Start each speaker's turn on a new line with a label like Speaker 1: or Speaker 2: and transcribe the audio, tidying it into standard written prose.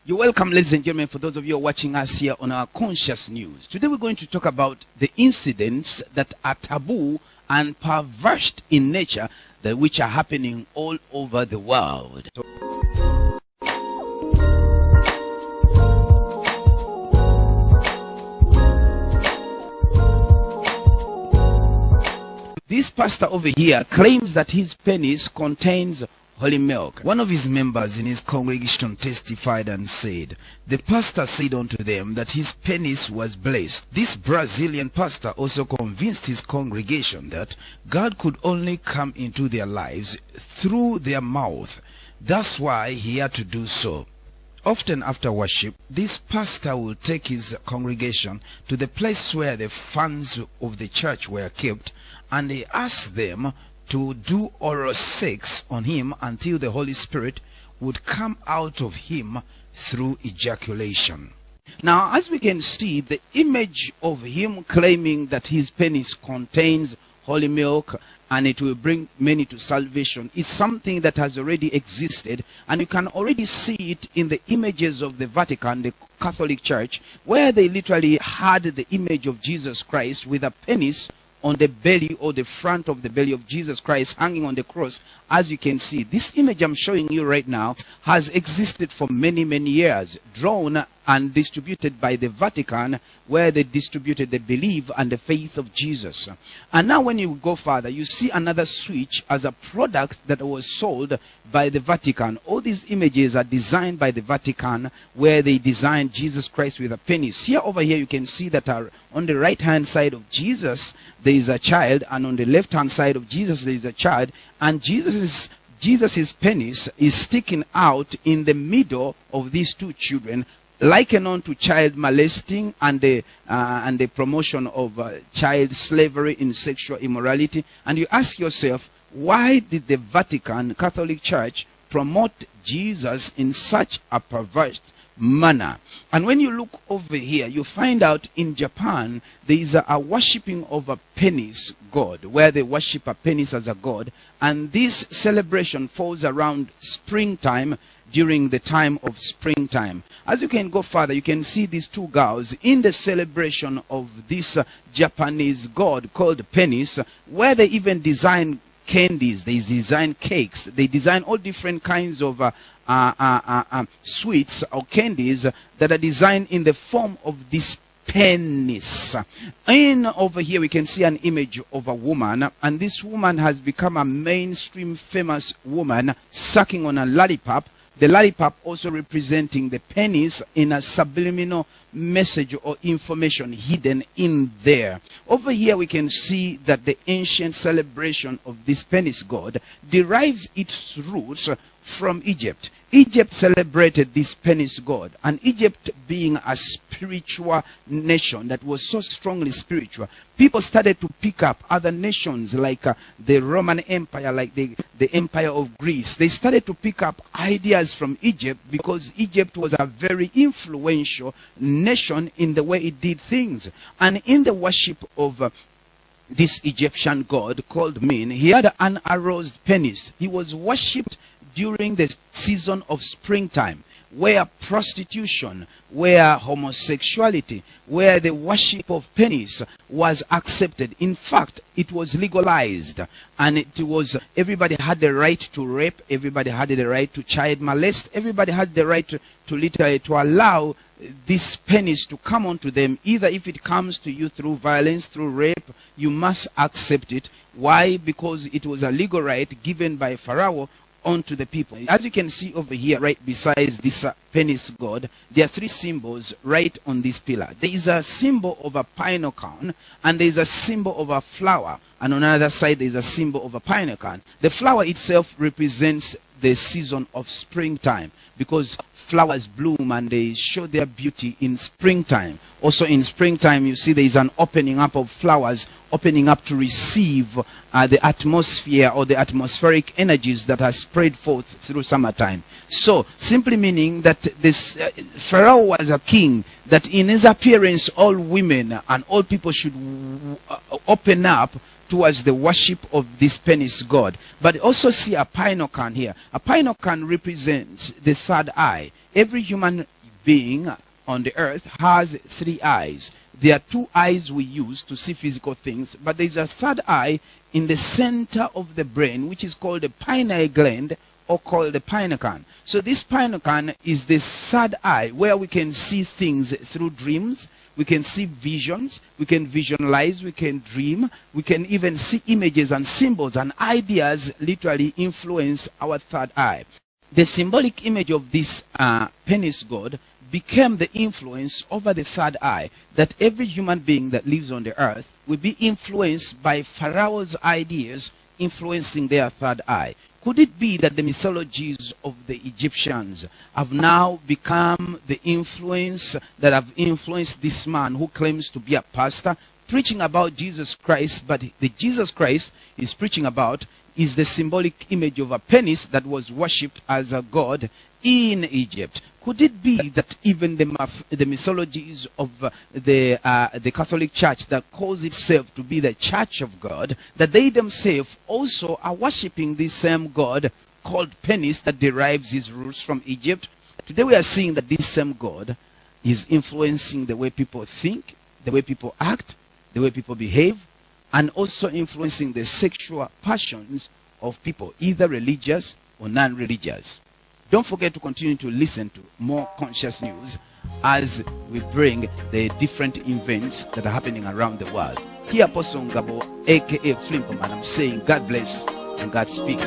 Speaker 1: You're welcome, ladies and gentlemen, for those of you who are watching us here on our Conscious News. Today we're going to talk about the incidents that are taboo and perverse in nature, which are happening all over the world. This pastor over here claims that his penis contains holy milk. One of his members in his congregation testified and said, the pastor said unto them that his penis was blessed. This Brazilian pastor also convinced his congregation that God could only come into their lives through their mouth. That's why he had to do so. Often after worship, this pastor will take his congregation to the place where the funds of the church were kept, and he asks them to do oral sex on him until the Holy Spirit would come out of him through ejaculation. Now, as we can see, the image of him claiming that his penis contains holy milk and it will bring many to salvation, it's something that has already existed, and you can already see it in the images of the Vatican, the Catholic Church, where they literally had the image of Jesus Christ with a penis on the belly or the front of the belly of Jesus Christ hanging on the cross. As you can see, this image I'm showing you right now has existed for many years, drawn and distributed by the Vatican, where they distributed the belief and the faith of Jesus. And now when you go further, you see another switch as a product that was sold by the Vatican. All these images are designed by the Vatican, where they designed Jesus Christ with a penis. Here over here you can see that on the right hand side of Jesus there is a child, and on the left hand side of Jesus there is a child, and Jesus's penis is sticking out in the middle of these two children, likened on to child molesting and the promotion of child slavery in sexual immorality. And you ask yourself, why did the Vatican Catholic Church promote Jesus in such a perverse manner? And when you look over here, you find out in Japan there is a worshipping of a penis god, where they worship a penis as a god, and this celebration falls around springtime, during the time of springtime. As you can go further, you can see these two girls in the celebration of this Japanese god called penis, where they even design candies, they design cakes, they design all different kinds of sweets or candies that are designed in the form of this penis. And over here we can see an image of a woman, and this woman has become a mainstream famous woman sucking on a lollipop. The lollipop also representing the penis in a subliminal message or information hidden in there. Over here we can see that the ancient celebration of this penis god derives its roots from Egypt. Egypt celebrated this penis god, and Egypt being a spiritual nation that was so strongly spiritual, people started to pick up other nations like the Roman Empire, like the Empire of Greece. They started to pick up ideas from Egypt, because Egypt was a very influential nation in the way it did things. And in the worship of this Egyptian god called Min, he had an aroused penis. He was worshipped during the season of springtime, where prostitution, where homosexuality, where the worship of penis was accepted. In fact, it was legalized, and it was, everybody had the right to rape, everybody had the right to child molest, everybody had the right to literally to allow this penis to come onto them. Either if it comes to you through violence, through rape, you must accept it. Why? Because it was a legal right given by Pharaoh onto the people. As you can see over here, right besides this penis god, there are three symbols right on this pillar. There is a symbol of a pineal cone, and there is a symbol of a flower, and on the other side there is a symbol of a pineal cone. The flower itself represents the season of springtime, because flowers bloom and they show their beauty in springtime. Also in springtime, you see there is an opening up of flowers, opening up to receive the atmosphere or the atmospheric energies that are spread forth through summertime. So simply meaning that this Pharaoh was a king that in his appearance all women and all people should open up towards the worship of this penis god. But also see a pineal cone here. A pineal cone represents the third eye. Every human being on the earth has 3 eyes. There are 2 eyes we use to see physical things, but there is a third eye in the center of the brain, which is called the pineal gland, or called the pineal. So this pineal is the third eye where we can see things through dreams. We can see visions, we can visualize, we can dream, we can even see images and symbols and ideas literally influence our third eye. The symbolic image of this penis god became the influence over the third eye, that every human being that lives on the earth will be influenced by Pharaoh's ideas influencing their third eye. Could it be that the mythologies of the Egyptians have now become the influence that have influenced this man who claims to be a pastor, preaching about Jesus Christ, but the Jesus Christ he's preaching about is the symbolic image of a penis that was worshipped as a god in Egypt? Could it be that even the mythologies of the Catholic Church that calls itself to be the Church of God, that they themselves also are worshipping this same God called penis that derives his roots from Egypt? Today we are seeing that this same God is influencing the way people think, the way people act, the way people behave, and also influencing the sexual passions of people, either religious or non-religious. Don't forget to continue to listen to more conscious news as we bring the different events that are happening around the world. Here Apostle Ngabo, aka Flimpoman, I'm saying God bless and God speak.